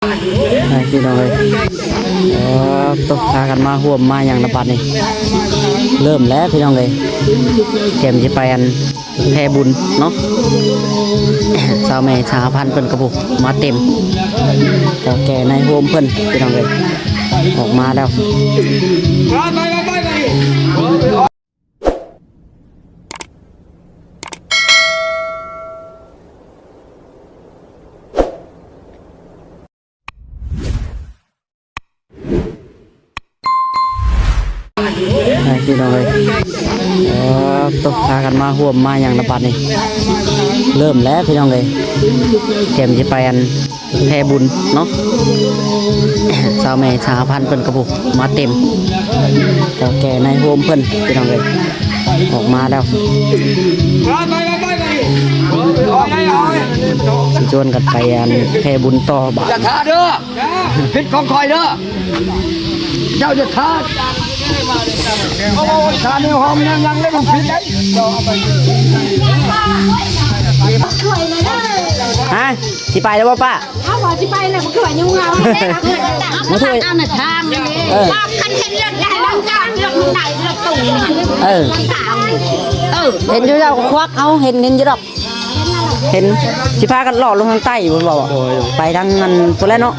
พี่น้องเลยตกพากันมาห่วมมาอย่างระบาดนี่เริ่มแล้วพี่น้องเลยเตรียมจะไปอันแพบุญเนาะสาวแม่ชาพันเพิ่นกระปุกมาเต็มแต่แก่ในโฮมเพิ่นพี่น้องเลยออกมาแล้วพี่น้องเลยตกพากันมาห่วมมาอย่างระบาดนี่เริ่มแล้วพี่น้องเลยเตรียมจะไปอันแพบุญเนาะสาวแม่ชาพันเพิ่นกระปุกมาเต็มแต่แก่ในโฮมเพิ่นพี่น้องเลยออกมาแล้วสิชวนกันไปอันแพบุญต่อบาทจะท่าเด้อพิษของคอยเด้อเจ้าจะท่าเอาชาเนี่ยหอมยังเล่นพิษได้ฮะสิไปแล้วป้าเอาบอกสิไปเลยมันคือว่ายุ่งเอามาช่วยเอาหน้าทางนี่คันเห็นเลือดได้แล้วจ้าเลือดไหนเลือดตุ่มเห็นอยู่เจ้าควักเอาเห็นอยู่ดอกเห็นสิพากันหล่อลงทางใต้อยู่บอกไปทางนั้นพุ่นแล้วเนาะ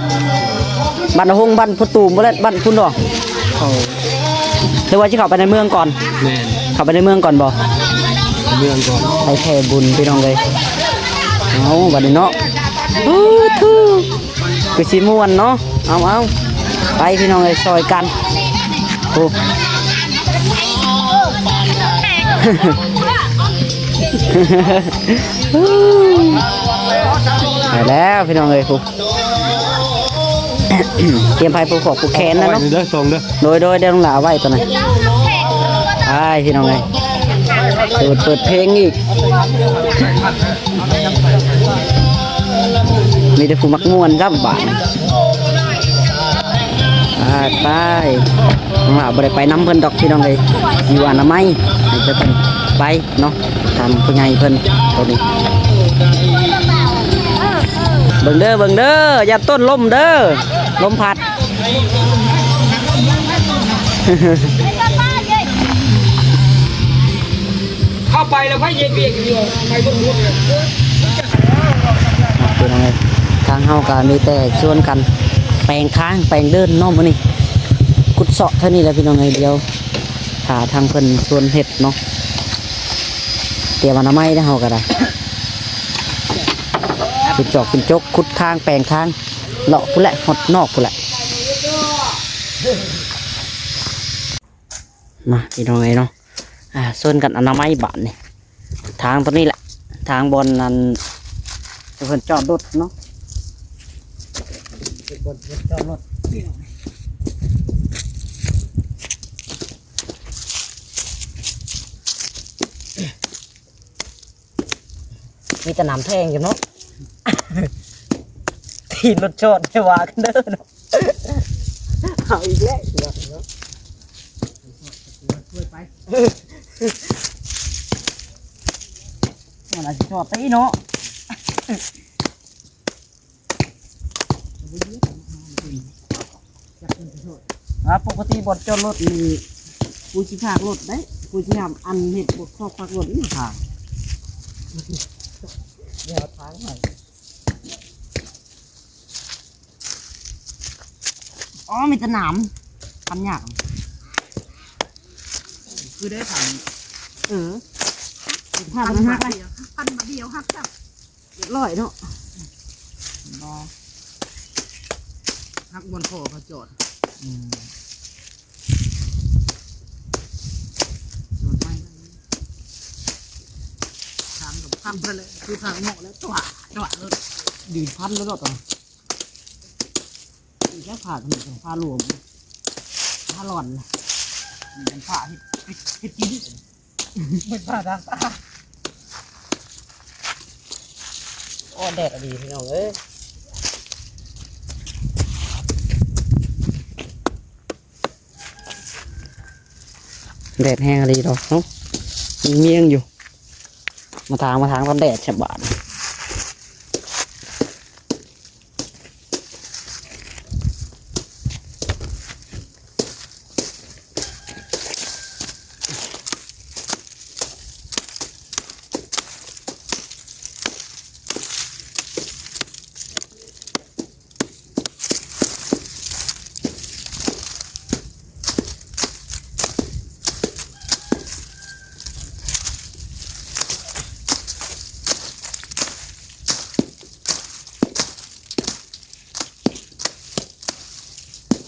บ้านหงบ้านพุตูมพุ่นแล้วบ้านพุ่นดอกเดี๋ยวว่าจะเข้าไปในเมืองก่อนเข้าไปในเมืองก่อนบ่เมืองก่อนไปแผ่บุญพี่น้องเลยเอาบัดนี้เนาะคือสิม่วนเนาะเอาไปพี่น้องเลยซอยกันโอ้ไปแล้วพี่น้องเลยครูเตรียมไผ่ปูขอบปูแขนนะเนาะโดยเดี๋ยวต้องหลาไว้ตัวไหนไปพี่น้องเลยเปิดเพลงอีกมีแต่ผู้มักม่วนครับบ้านไปน้องหลาบ่ได้ไปน้ำเพิ่นดอกพี่น้องเลยอยู่อนามัยให้จะเพิ่นไปเนาะตามผู้ใหญ่เพิ่นตัวนี้เบิ่งเด้ออย่าต้นลมเด้อลมพัดเข้าไปแล้วไม่เย็นเบียดอยู่ไปบนหัวเลยทางเฮาก็มีแต่ชวนกันแปลงค้างแปลงเดินเนาะมื้อนี้กุดเสาะเท่านี้แหละพี่น้องเอ้ยเดียวถ้าทางเพิ่นชวนเฮ็ดเนาะเตรียมอนามัยได้เฮาก็ได้ขุดจอกขุดจกขุดค้างแปลงค้างเลาะพุ่นแหละหดนอกพุ่นแหละมาพี่น้องเอ้ยเนาะชวนกันอนามัยบ้านนี่ทางตัวนี้แหละทางบนนั้นเพิ่นจอดรถเนาะบนจอดรถมีแต่น้ำแทงอยู่เนาะทีรถจอดไม่ว่ากันเด้อเนาะเอาอีกแล้วช่วยไปมันอาจจะจอดตีเนาะปกติบทจอดรถมีกูชิพากรถได้กูชิทำอันเห็ดบทข้อพักรถนี่ค่ะเดี๋ยวทางหน่อยอ๋อมีแต่หนามทำยากคือได้ทำถ้ามันหักเลยพันมาเดียวหักจับลอยเนาะหักบนคอเขาจอดทำไปเลยคือทางเหมาะแล้วตัวเลยดีพันแล้วต่ออีกแค่ผ่าถนนผ่าหลวมผ่าหล่อนเป็นผ่าที่กินเป็นผ่าทางตาโอ้แดดดีพี่น้องเอ้ยแดดแห้งดีดอกเนาะมีเมี่ยงอยู่มาทางตอนแดดฉบับ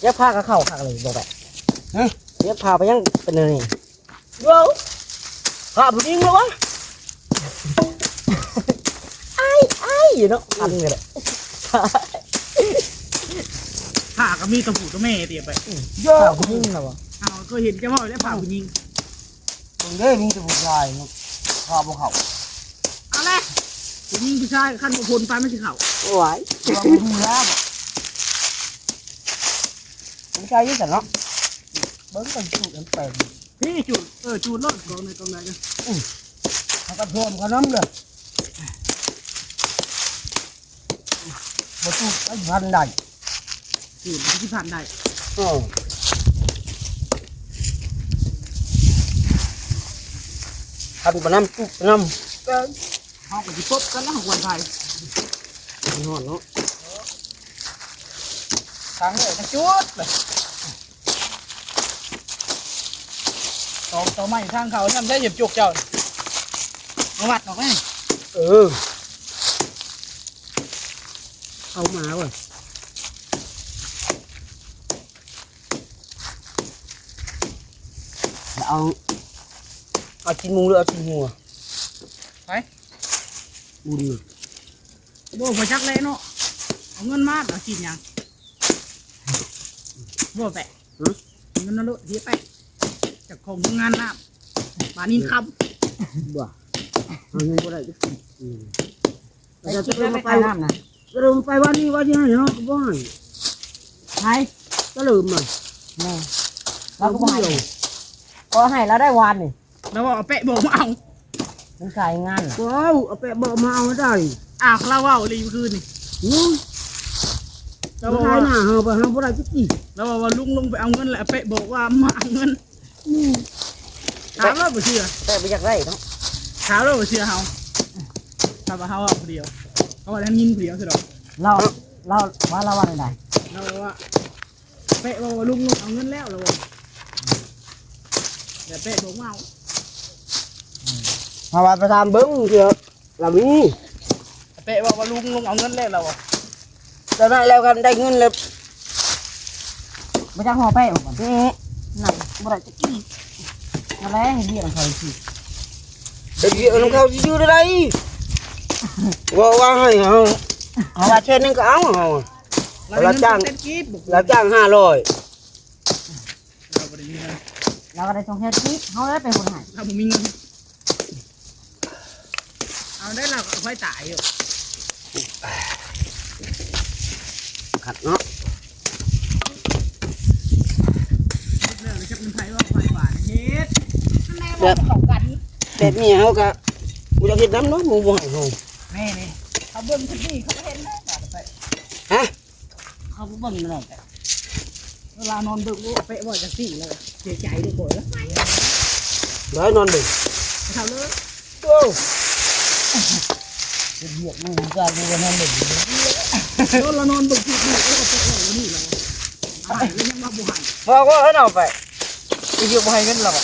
เย็บผ้าก็เข้าคักเลยบอกแบบเย็บผ้าไปยังเป็นนี่ เว้าข้าผู้หญิงแล้ววะ ไอ้อยู่เนาะพันเลย ผ่าก็มีตะปูตะแม่เตียไป เยอะ ข้าวผู้หญิงแล้วบ่ เอาก็เห็นแกว่าแล้วผ่าผู้หญิง ตรงนี้มีแต่ผู้ชายเนาะข้าบ่เข้า เอาละผู้หญิงผู้ชายขั้นบุคคลไปไม่ใช่เขา ไหว ตัวมันดูแล้ว ผู้ชายยิ่งแต่เนาะ เบิ้งกันจุดกันแปลง พี่จุดจุดรถกองในกองไหนกัน เขาก็โทมกันน้ำเลยบ่จุดไอ้พันได้ จุดที่ผ่านได้ พันบ่น้ำจุดน้ำก็ เขาก็จะปุ๊บกันแล้วของวันไทย นอนเนาะ ทางเลยจะจุดเลยต่อไม่ทางเขาทำได้หยิบจุกเจ้าเอาวัดออกไหม เอามาว่ะเอาชิ้นหมูหรือเอาชิ้นหัว ไป บุญ โบ้พอชักเลยเนาะเอาเงินมาเอากินยังโบ้แปะเงินนั่นลุเฮียไปจากของงานน้ำมานินคำ บ่เอาเงินบ่ได้จะกิน ไปกินได้ไหม ไปน้ำนะก็ลืมไปวันนี้วันที่ให้เนาะก็บ่ให้ ไป ก็ลืมอ่ะเราก็บ่ให้ก็ให้เราได้วันนี่ แล้วว่าเอาเป๊ะบอกมาเอา มันใส่งานว้าวเอาไปบอกมาเอาได้ เราว่ารีบคืนนี่ นู้น แล้ว บ่ ว่า ได้น่ะเฮาบ่เฮาบ่ได้จะกิน แล้วว่าลุงไปเอาเงินแหละเป๊ะบอกว่ามาเอาเงินถามเราบ่เชื่อ แต่บ่อยากได้เนาะ ถามเราบ่เชื่อเฮาถามว่าเฮาเอาคนเดียวเขาว่าท่านยินคนเดียวสิหรอ เราว่าเราว่าได้ เราว่าเป๊ะบอกว่าลุงเอาเงินแล้วเราบอกแต่เป๊ะบอกมาเอา มาว่าไปทำเบิ้งเถอะเรามี เป๊ะบอกว่าลุงเอาเงินแล้วเราบอก จะได้แล้วกันได้เงินเลย บ่จักห่อแป้งบ่นั่นบ่ได้จะกินมาแล้วเรียกเขาสิ เดี๋ยวเดี๋ยวน้องเขาจะอยู่ได้ว่าให้เขาเอาว่าเช่นนึงก็เอาเขา เราจ้างเต้นกีบ เราจ้าง500 เราบ่ได้มีเงิน เราก็ได้ส่งเฮ็ดที่เฮาได้เป็นคนให้ เราบ่มีเงินเอาได้เราก็ไฟตายอยู่ ขัดเนาะ เรื่องจะเป็นไทยว่าไฟป่าเฮ็ด แบบแบบนี้เขาก็กูจะเห็นน้ำเนาะมึงบ่ให้เขา แม่นี่เขาเบิ่งทันทีเขาเห็นนะไป ฮะ เขาบ่เบิ่งเลย เวลานอนดึกเป๊ะว่าจะสี่เลยเสียใจด้วยบ่อยแล้ว เดี๋ยวนอนดึก เท่าเลย โอ้ เหยียบมือใจกูก็นั่นเด้ เรานอนดึกที่นี่แล้วก็เป๊ะว่านี่เราหายแล้วยังมาบ่หาย บอกว่าให้เอาไปอีกอยู่บ่ให้เงินหรอก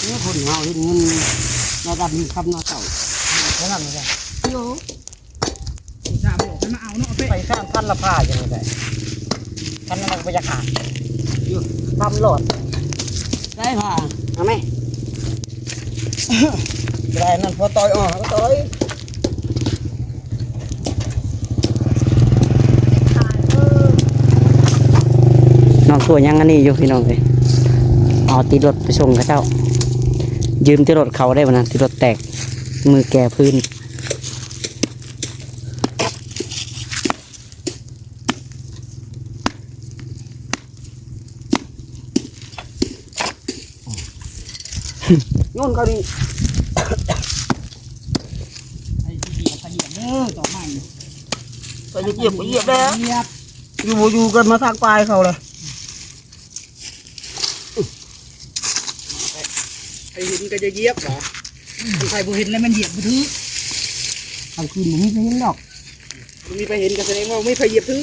นี่คนเฮาเฮ็ดเงินระดับนี้ครับเนาะเจ้าเท่านั้นเลย โยสามบอกให้มาเอาเนาะเป๊ะ ไปสร้างพันละผ้าจังได๋พันมันบ่จะขาดอยู่ทำโหลดได้ผ้าเอาไหม ได้นั่นพอต่อยออกก็ต่อย น้องตัวยังอันนี้อยู่พี่น้องเอ้ยเอาติดรถไปส่งเขาเจ้า ยืมติดรถเขาได้บ่นะติดรถแตกมือแก่พื้นโยนเขาดิ ไอ้ที่ขยับเด้อต่อใหม่ ไปเหยียบก็เหยียบแล้ว เหยียบ อยู่บ่อยู่กันมาทางปลายเขาเลย ไอ้หินก็จะเหยียบเหรอใครบ่เห็นแล้วมันเหยียบบ่ถือ ทางคืนบ่มีใครเห็นดอก มีไปเห็นก็แสดงว่าไม่เคยเหยียบถือ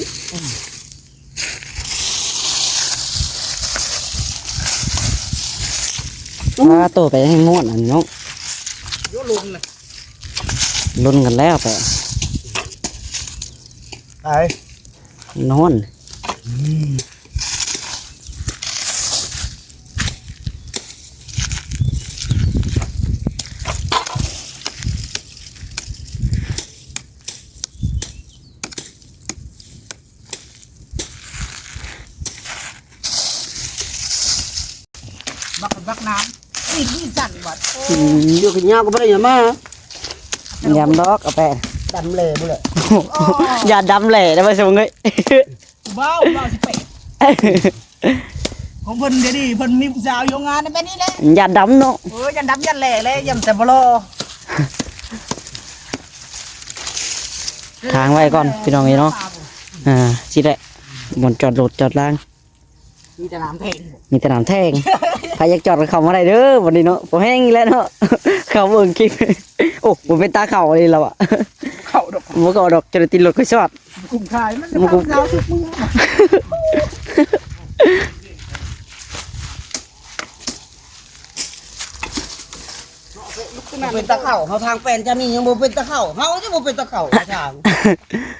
ว่าโตไปให้งวดอันเนาะ โยลุนเลย ลุ้นกันแล้วแต่ ไอ้ นอนบักน้ำนี่สั่นบัด อยู่กินยาก็ไม่ได้ยังมาย ำดอกเอาไป ดำเลยบุเลย อย่าดำแหล่ได้ไหมสมงเอ้ย เบ้าสิเป็ดของเพิ่นเดี๋ยวนี้เพิ่นมีผู้สาวอยู่งานในแบบนี้แหละ อย่าดำเนาะ ยันดำยันแหล่เลยยันแต่บ่รอ ทางไว้ก่อนพี่น้องเอ้ยเนาะสิได้บนจอดรถจอดล่าง มีแต่น้ำแทง มีแต่น้ำแท่งใครอยากจอดก็เข้ามาได้เด้อวันนี้เนาะพอแห้งอีกแล้วเนาะ เข้าเบิ่งคลิปโอ้ผมเป็นตาเข่าเลยเราอะ เข้าดอก มันก็เอาดอกจะได้ติดรถก็ชอด กลุ่มขายมันจะพาสาวทุกมือเป็นตะเข่าเขาทางเป็นจะมียังบ่เป็นตะเข่าเขาจะบ่เป็นตะเข่าทาง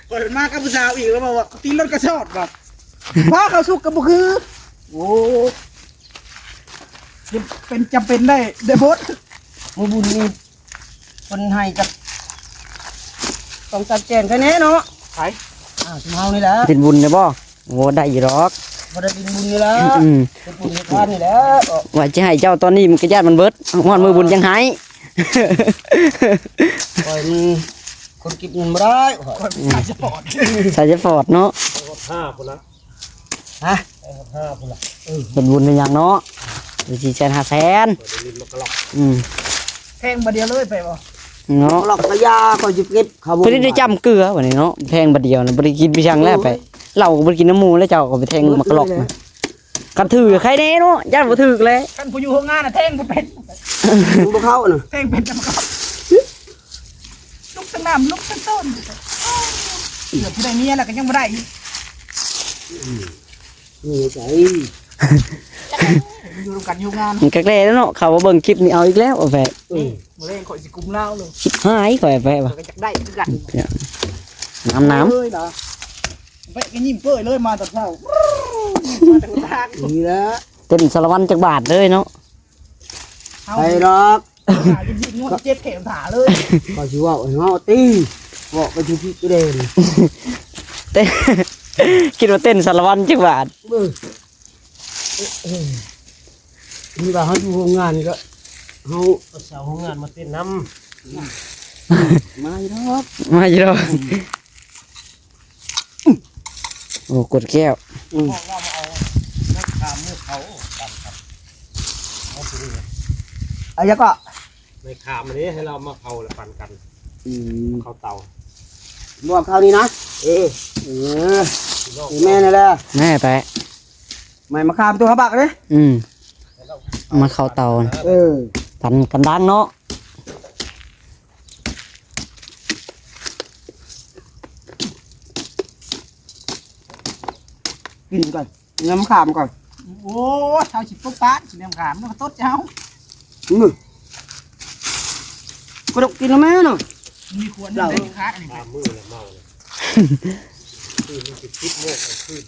เปิดมากับผู้สาวอีกแล้วบอกว่าตีรถกระชอดแบบพาเขาสุกกับบุคือโอ้เป็นจำเป็นได้บด มือบุญนี่คนให้กับต้องจัดแจงแค่นี้เนาะ ไป ชุมเฮานี่แหละ เป็นบุญนะบ่โอ้ได้อยู่หรอก บ่ได้ดินบุญนี่แหละ อืม เป็นบุญในทานนี่แหละ ว่าจะให้เจ้าตอนนี้มันก็ญาติมันเบิดฮอดมือบุญยังหาย ปล่อยมันคนกินเงินบ่ได้โอ้ย คนสายสปอร์ต ใส่จะฟอร์ดเนาะ ฮะ เป็นบุญเป็นอย่างเนาะดูสิ400,000 อืม แพงมาเดียวเลยไปบ่ เนาะ หลอกกระยาก็จะเก็บเขาบ่ บ่ได้จำเกลือวันนี้เนาะแพงบัดเดียวนะบ่ได้กินไปช่างแล้วไปเหล้าก็บ่ได้กินน้ำหมูแล้วเจ้าก็ไปแทงมักหลอกนะกันถือใครแน่เนาะญาติบ่ถือเลย กันผู้อยู่โรงงานน่ะแทงบ่เป็น บ่เข้าน่ะ แทงเป็นจะมาครับลุกตั้งน้ำลุกตั้งต้นเดี๋ยวผู้ใดเมียแล้วก็ยังบ่ได้อีก นี่ใจ อยู่ร่วมกันอยู่งาน มันกักแลแล้วเนาะเขาว่าเบิ่งคลิปนี้เอาอีกแล้วเอาแฟ มื้อแรงข่อยสิกุมเล่าเลย ชิบหายข่อยแฟว่ะ ก็อยากได้คือกัน น้ำ เลยเหรอไปก็ยิ้มเปื่อยเลยมาแต่เช้ามาแต่ทาง นี่แหละ เต้นสารวัตรจักบาทเลยเนาะ เอา ไปดอก หายิ้มงวดเจ็บแขนขาเลย ก็สิว่าเฮาตีบอกไปที่ที่เด่น เต้น คิดว่าเต้นสารวัตรจักบาท นี่ว่าเฮาอยู่โรงงานนี่ก็เฮาสาวโรงงานมาเต้นน้ำมาอีดอก มาอยู่ดอกโอ้กดแก้ว อะยะก็ ในขามอันนี้ให้เรามาเผาและปั่นกันเขาเตา บอกเขานี่นะเออแม่นี่แหละ แม่ไป ไม่มาข้ามตัวเขาบักเลย มาเข้าเตาน่ะ เออ ปันกันดังเนาะ กินก่อนน้ำขามก่อน โอ้เช้าสิปุ๊บป๊าดสิเลี้ยงขามมันก็ต้นเช้า มือ กระดกกินแล้วแม่เนาะ มีควรได้ค้าอันนี้ ตามมือและเมาเลยคือมันจะคิดโมกกันขึ้น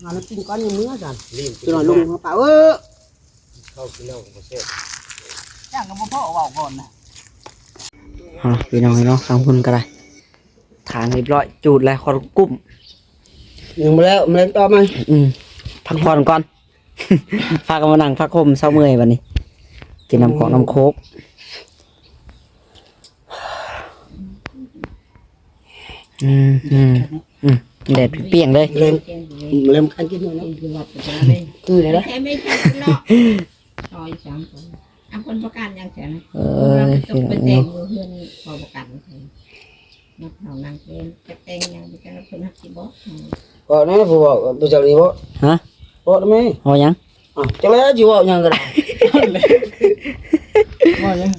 งานกินก้อนยังมื้อกัน รีบ จะนอนลงเขาเปล่าเข้ากินเหล้าของประเทศ ย่างกับพ่อเอาก่อนนะ พี่น้องเนาะทางคุณก็ได้ทางเรียบร้อยจูดแล้วขอกุ้ม ยังมาแล้วมาเล่นต่อไหม พักผ่อนก่อน พากันมานั่งพักคมเศร้าเมื่อยวันนี้กินน้ำของน้ำโคกแดดเปรี้ยงเลย เล่นคันกินหน่อยนะคืออะไรนะ แค่ไม่ใช่เนาะซอย3คนเอาคนประกันยังแสนตกเป็นเต็งเพื่อนพอประกันนักเฮานางเล่นจะแต่งยังเป็นการเพิ่นฮักสิบ่ ก็นั่นผู้บอกตัวเจ้าดีบ่ ฮะ บอกได้ไหม พอยัง จังเลยจีบอกยังก็ได้ว่ายัง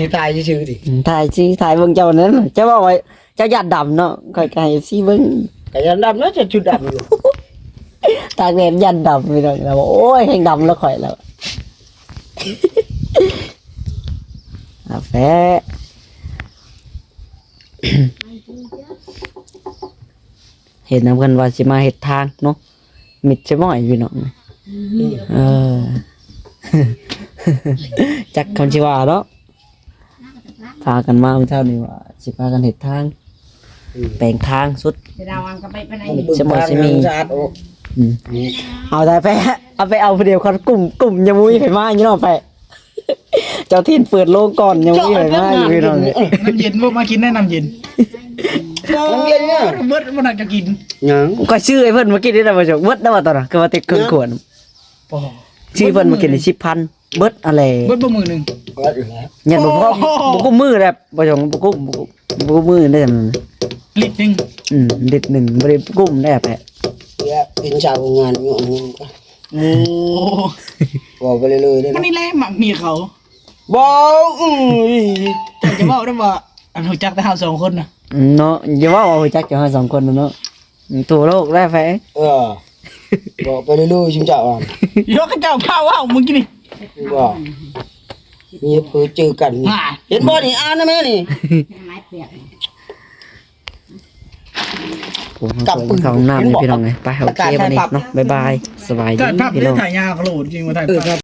นี่ตายชื่อดิ ถ่ายสิถ่ายเบิ่งเจ้านั้นเจ้าบอกไว้เจ้าหยาดดำเนาะคอยไก่ซีเบิ่ง แต่ยันดำนะจะชุดดำอยู่ ตากแดดยันดำไปเลยเราบอกโอ้ยแห้งดำแล้วข่อยแล้ว กาแฟ เห็นนำกันว่าสิมาเฮ็ดทางเนาะมิดใช่บ่อยพี่น้องเออ จักคำสิว่าเนาะพากันมาเมื่อเช้านี้ว่าสิพากันเฮ็ดทางแปลงทางสุด เราอังก็ไปไหน จะบ่สิมี สะอาดโอ้ เอาแต่ไปเอาไปเอาเดียวคนกลุ่มยังมุ้ยไปมาอย่างนี้เนาะไป เจ้าทินเปิดโลงก่อนยังมุ้ยไปมาอยู่พี่น้อง น้ำเย็นบ่มากินได้น้ำเย็น น้ำเย็นเนี่ย เบิดบ่น่าจะกิน ยัง ก็ชื่อไอ้เพิ่นเมื่อกี้นี่ได้มาจากเบิดได้ว่าตอนน่ะคือว่าติดเครื่องขวด บ่ ชื่อเพิ่นเมื่อกี้นี่10,000เบิดอะไร เบิดบ่มื้อนึง ก็อยู่แล้ว เนี่ยบ่พอบ่กุมมือแบบบ่จงบ่กุมมือได้จังนั้น ลิตรนึง ลิตรหนึงบ่ได้กุมได้แปะ เนี่ยกินชาวงานอยู่อันนี้ก็ โอ้ บอกไปเลยๆได้ มัน นะ นี่แหละหมักเมียเขา บอกแต่จะบอกได้ว่าอันรู้จักแต่เฮาสองคนน่ะ เนาะอย่าว่าว่าจักจะเฮาสองคนเนาะทั่วโลกได้แฟ บอกไปเรื่อยๆชิมเจ้าอ่ะ ยกให้เจ้าพาว่าวมึงกินนี่ บอกมีเพื่อเจอกัน อ่า เห็นบ่นี่อ่านนะแม่นี่ ไม้เปียก กับปืนของน้ำนี่พี่น้องไงไปโอเควันนี้เนาะบ๊ายบายสบายดี ถ่ายภาพ พี่ เรื่ น้ อ อง งถ่ายยาเขาโหลดจริงว่าถ่ายภาพ